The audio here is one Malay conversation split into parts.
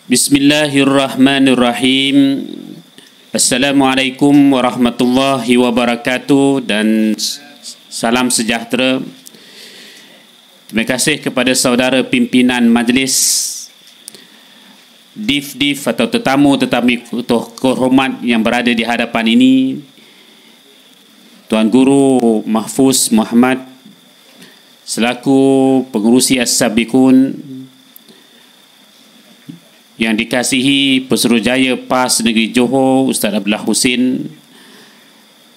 Bismillahirrahmanirrahim. Assalamualaikum warahmatullahi wabarakatuh dan salam sejahtera. Terima kasih kepada saudara pimpinan majlis, Div atau tetamu-tetamu kehormat yang berada di hadapan ini, Tuan Guru Mahfuz Muhammad selaku pengerusi As-Sabiqun, yang dikasihi Pesuruhjaya PAS Negeri Johor Ustaz Abdullah Husin,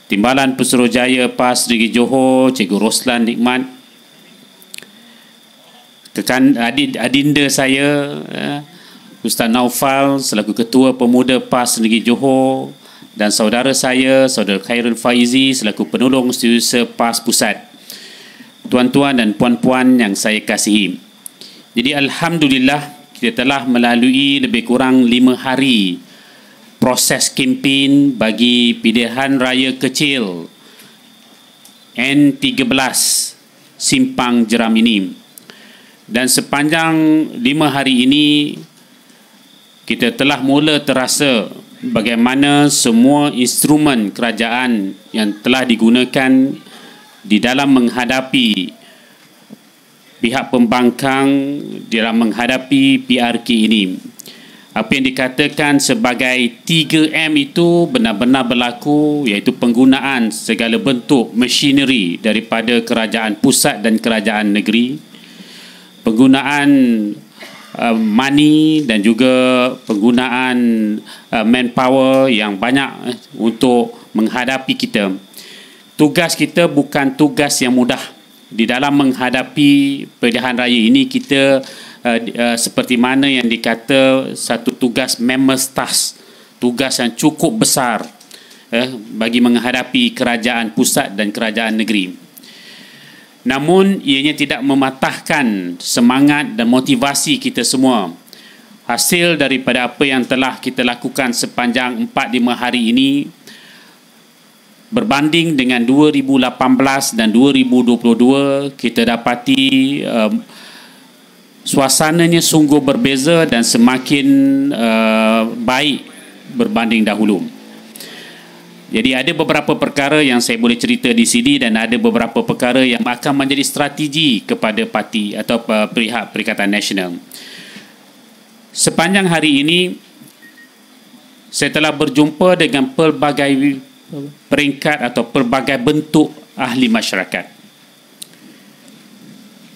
Timbalan Pesuruhjaya PAS Negeri Johor Cikgu Roslan Nikmat, adinda saya Ustaz Naufal selaku Ketua Pemuda PAS Negeri Johor, dan saudara saya Saudara Khairul Faizi selaku Penolong Setiausaha PAS Pusat. Tuan-tuan dan puan-puan yang saya kasihi, jadi alhamdulillah kita telah melalui lebih kurang 5 hari proses kempen bagi pilihan raya kecil N13 Simpang Jeram ini. Dan sepanjang 5 hari ini kita telah mula terasa bagaimana semua instrumen kerajaan yang telah digunakan di dalam menghadapi pihak pembangkang dalam menghadapi PRK ini. Apa yang dikatakan sebagai 3M itu benar-benar berlaku, iaitu penggunaan segala bentuk machinery daripada kerajaan pusat dan kerajaan negeri, penggunaan money dan juga penggunaan manpower yang banyak untuk menghadapi kita. Tugas kita bukan tugas yang mudah. Di dalam menghadapi pilihan raya ini, kita seperti mana yang dikata satu tugas mammoth task, tugas yang cukup besar bagi menghadapi kerajaan pusat dan kerajaan negeri. Namun ianya tidak mematahkan semangat dan motivasi kita semua. Hasil daripada apa yang telah kita lakukan sepanjang 4-5 hari ini, berbanding dengan 2018 dan 2022, kita dapati suasananya sungguh berbeza dan semakin baik berbanding dahulu. Jadi ada beberapa perkara yang saya boleh cerita di sini dan ada beberapa perkara yang akan menjadi strategi kepada parti atau pihak Perikatan Nasional. Sepanjang hari ini saya telah berjumpa dengan pelbagai peringkat atau pelbagai bentuk ahli masyarakat.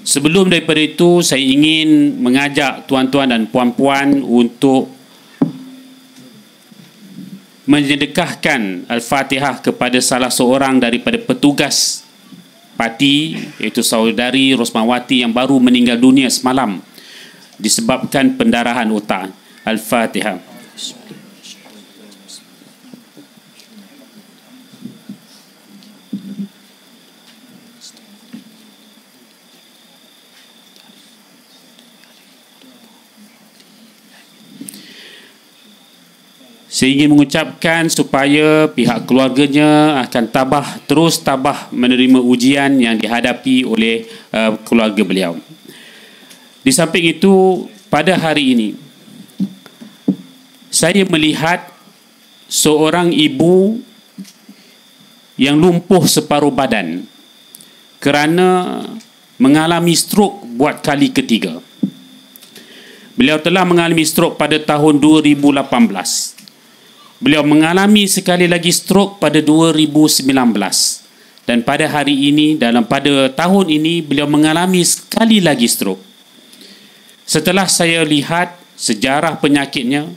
Sebelum daripada itu, saya ingin mengajak tuan-tuan dan puan-puan untuk menyedekahkan Al-Fatihah kepada salah seorang daripada petugas parti, iaitu saudari Rosmawati yang baru meninggal dunia semalam disebabkan pendarahan otak. Al-Fatihah. Saya ingin mengucapkan supaya pihak keluarganya akan terus tabah menerima ujian yang dihadapi oleh keluarga beliau. Di samping itu, pada hari ini saya melihat seorang ibu yang lumpuh separuh badan kerana mengalami strok buat kali ketiga. Beliau telah mengalami strok pada tahun 2018. Beliau mengalami sekali lagi strok pada 2019, dan pada hari ini, pada tahun ini, beliau mengalami sekali lagi strok. Setelah saya lihat sejarah penyakitnya,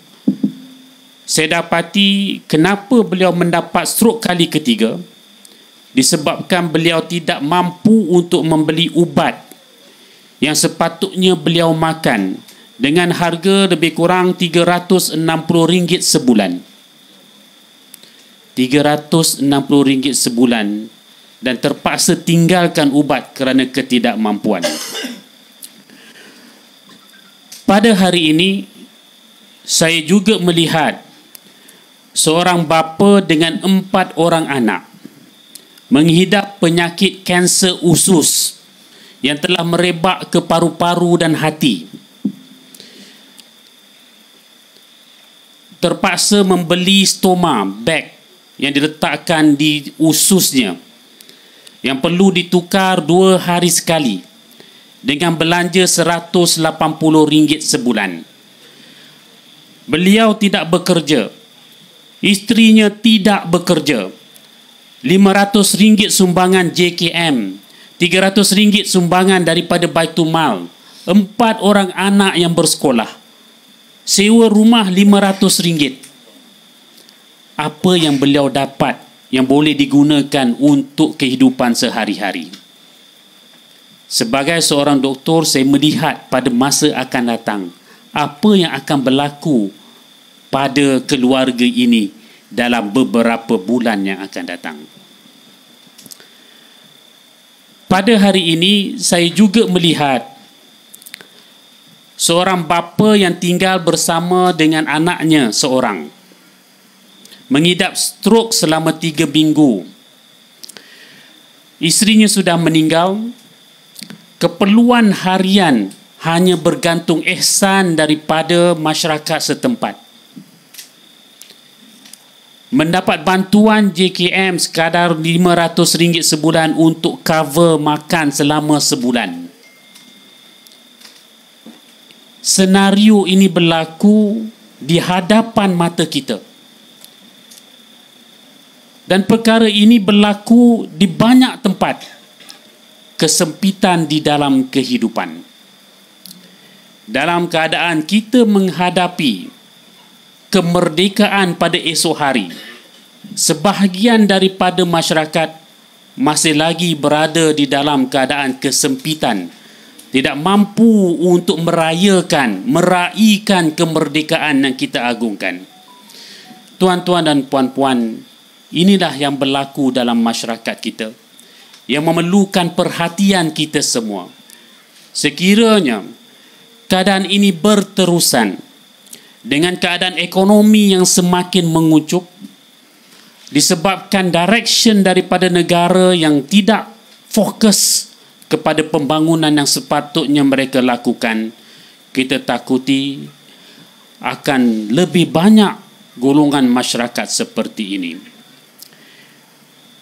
saya dapati kenapa beliau mendapat strok kali ketiga, disebabkan beliau tidak mampu untuk membeli ubat yang sepatutnya beliau makan dengan harga lebih kurang RM360 sebulan. RM360 sebulan, dan terpaksa tinggalkan ubat kerana ketidakmampuan. Pada hari ini, saya juga melihat seorang bapa dengan 4 orang anak menghidap penyakit kanser usus yang telah merebak ke paru-paru dan hati. terpaksa membeli stoma bag yang diletakkan di ususnya, yang perlu ditukar 2 hari sekali dengan belanja RM180 sebulan. Beliau tidak bekerja, isterinya tidak bekerja. RM500 sumbangan JKM, RM300 sumbangan daripada Baitul Mal, 4 orang anak yang bersekolah, sewa rumah RM500. Apa yang beliau dapat yang boleh digunakan untuk kehidupan sehari-hari? Sebagai seorang doktor, saya melihat pada masa akan datang apa yang akan berlaku pada keluarga ini dalam beberapa bulan yang akan datang. Pada hari ini, saya juga melihat seorang bapa yang tinggal bersama dengan anaknya seorang, mengidap stroke selama 3 minggu. Isterinya sudah meninggal. Keperluan harian hanya bergantung ihsan daripada masyarakat setempat. Mendapat bantuan JKM sekadar RM500 sebulan untuk cover makan selama sebulan. Senario ini berlaku di hadapan mata kita. Dan perkara ini berlaku di banyak tempat. Kesempitan di dalam kehidupan. Dalam keadaan kita menghadapi kemerdekaan pada esok hari, sebahagian daripada masyarakat masih lagi berada di dalam keadaan kesempitan, tidak mampu untuk meraihkan kemerdekaan yang kita agungkan. Tuan-tuan dan puan-puan, inilah yang berlaku dalam masyarakat kita, yang memerlukan perhatian kita semua. Sekiranya keadaan ini berterusan dengan keadaan ekonomi yang semakin mengucup, disebabkan direction daripada negara yang tidak fokus kepada pembangunan yang sepatutnya mereka lakukan, kita takuti akan lebih banyak golongan masyarakat seperti ini.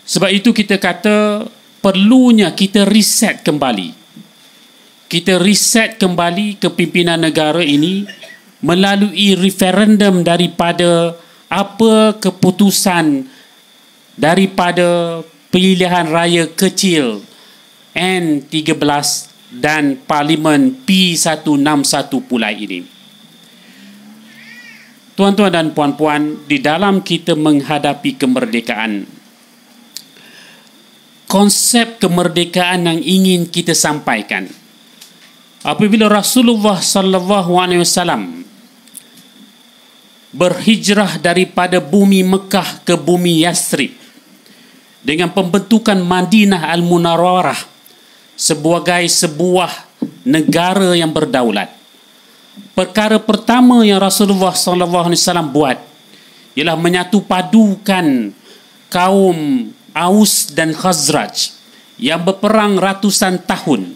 Sebab itu kita kata perlunya kita reset kembali. Kita reset kembali kepimpinan negara ini melalui referendum daripada apa keputusan daripada pilihan raya kecil N13 dan Parlimen P161 pulai ini. Tuan-tuan dan puan-puan, di dalam kita menghadapi kemerdekaan, konsep kemerdekaan yang ingin kita sampaikan, apabila Rasulullah SAW berhijrah daripada bumi Mekah ke bumi Yathrib dengan pembentukan Madinah Al-Munawwarah sebagai sebuah negara yang berdaulat, perkara pertama yang Rasulullah SAW buat ialah menyatu padukan kaum Aus dan Khazraj yang berperang ratusan tahun,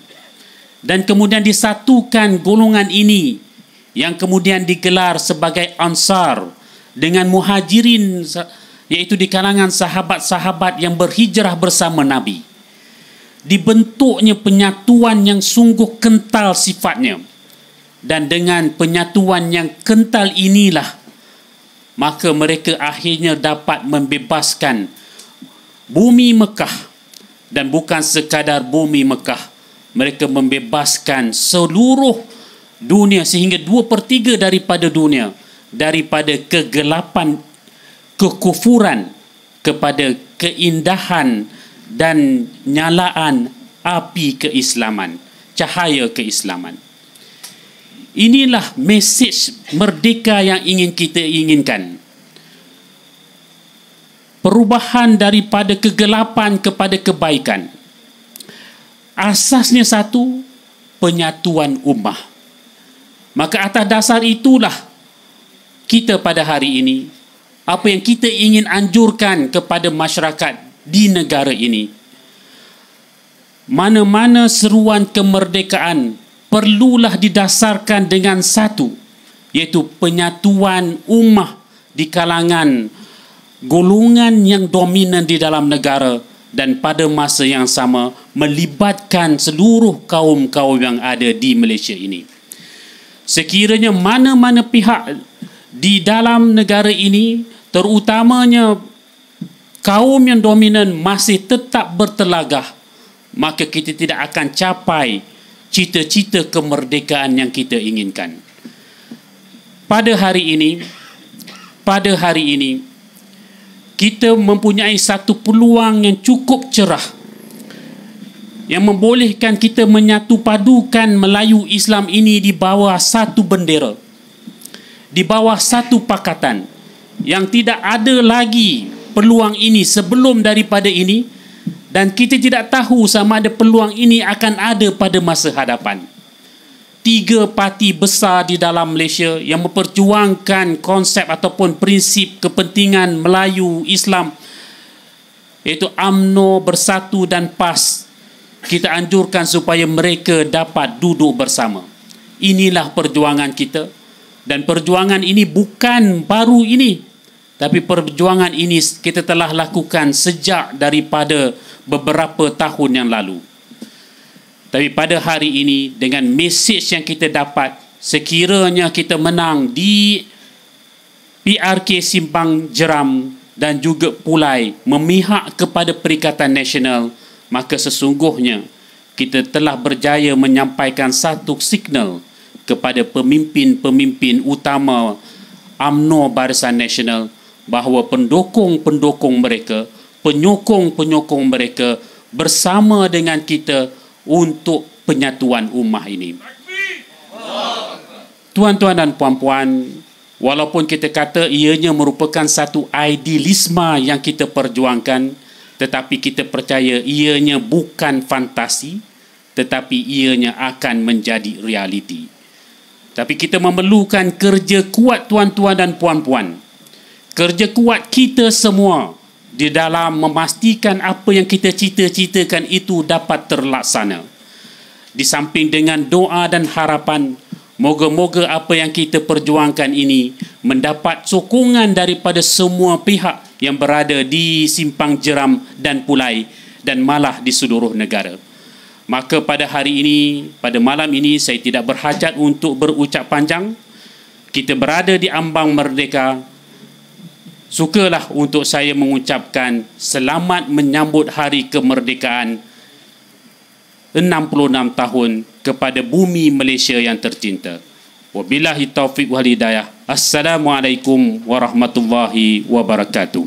dan kemudian disatukan golongan ini yang kemudian digelar sebagai Ansar dengan Muhajirin, iaitu di kalangan sahabat-sahabat yang berhijrah bersama Nabi. Dibentuknya penyatuan yang sungguh kental sifatnya, dan dengan penyatuan yang kental inilah maka mereka akhirnya dapat membebaskan bumi Mekah, dan bukan sekadar bumi Mekah, mereka membebaskan seluruh dunia, sehingga 2/3 daripada dunia daripada kegelapan kekufuran kepada keindahan dan nyalaan api keislaman, cahaya keislaman. Inilah mesej merdeka yang ingin kita inginkan. Perubahan daripada kegelapan kepada kebaikan. Asasnya satu, penyatuan ummah. Maka atas dasar itulah kita pada hari ini, apa yang kita ingin anjurkan kepada masyarakat di negara ini, mana-mana seruan kemerdekaan perlulah didasarkan dengan satu, iaitu penyatuan ummah di kalangan golongan yang dominan di dalam negara, dan pada masa yang sama melibatkan seluruh kaum-kaum yang ada di Malaysia ini. Sekiranya mana-mana pihak di dalam negara ini, terutamanya kaum yang dominan, masih tetap bertelagah, maka kita tidak akan capai cita-cita kemerdekaan yang kita inginkan. Pada hari ini kita mempunyai satu peluang yang cukup cerah yang membolehkan kita menyatu padukan Melayu Islam ini di bawah satu bendera, di bawah satu pakatan, yang tidak ada lagi peluang ini sebelum daripada ini, dan kita tidak tahu sama ada peluang ini akan ada pada masa hadapan. 3 parti besar di dalam Malaysia yang memperjuangkan konsep ataupun prinsip kepentingan Melayu Islam, iaitu UMNO, Bersatu dan PAS, kita anjurkan supaya mereka dapat duduk bersama. Inilah perjuangan kita, dan perjuangan ini bukan baru ini, tapi perjuangan ini kita telah lakukan sejak daripada beberapa tahun yang lalu. Tapi pada hari ini, dengan mesej yang kita dapat, sekiranya kita menang di PRK Simpang Jeram dan juga Pulai memihak kepada Perikatan Nasional, maka sesungguhnya kita telah berjaya menyampaikan satu signal kepada pemimpin-pemimpin utama UMNO Barisan Nasional bahawa pendukung-pendukung mereka, penyokong-penyokong mereka bersama dengan kita untuk penyatuan ummah ini. Tuan-tuan dan puan-puan, walaupun kita kata ianya merupakan satu idealisme yang kita perjuangkan, tetapi kita percaya ianya bukan fantasi, tetapi ianya akan menjadi realiti. Tapi kita memerlukan kerja kuat, tuan-tuan dan puan-puan. Kerja kuat kita semua di dalam memastikan apa yang kita cita-citakan itu dapat terlaksana. Di samping dengan doa dan harapan, moga-moga apa yang kita perjuangkan ini mendapat sokongan daripada semua pihak yang berada di Simpang Jeram dan Pulai, dan malah di seluruh negara. Maka pada hari ini, pada malam ini, saya tidak berhajat untuk berucap panjang. Kita berada di ambang merdeka. Sukalah untuk saya mengucapkan selamat menyambut hari kemerdekaan 66 tahun kepada bumi Malaysia yang tercinta. Wabillahi taufiq wal hidayah. Assalamualaikum warahmatullahi wabarakatuh.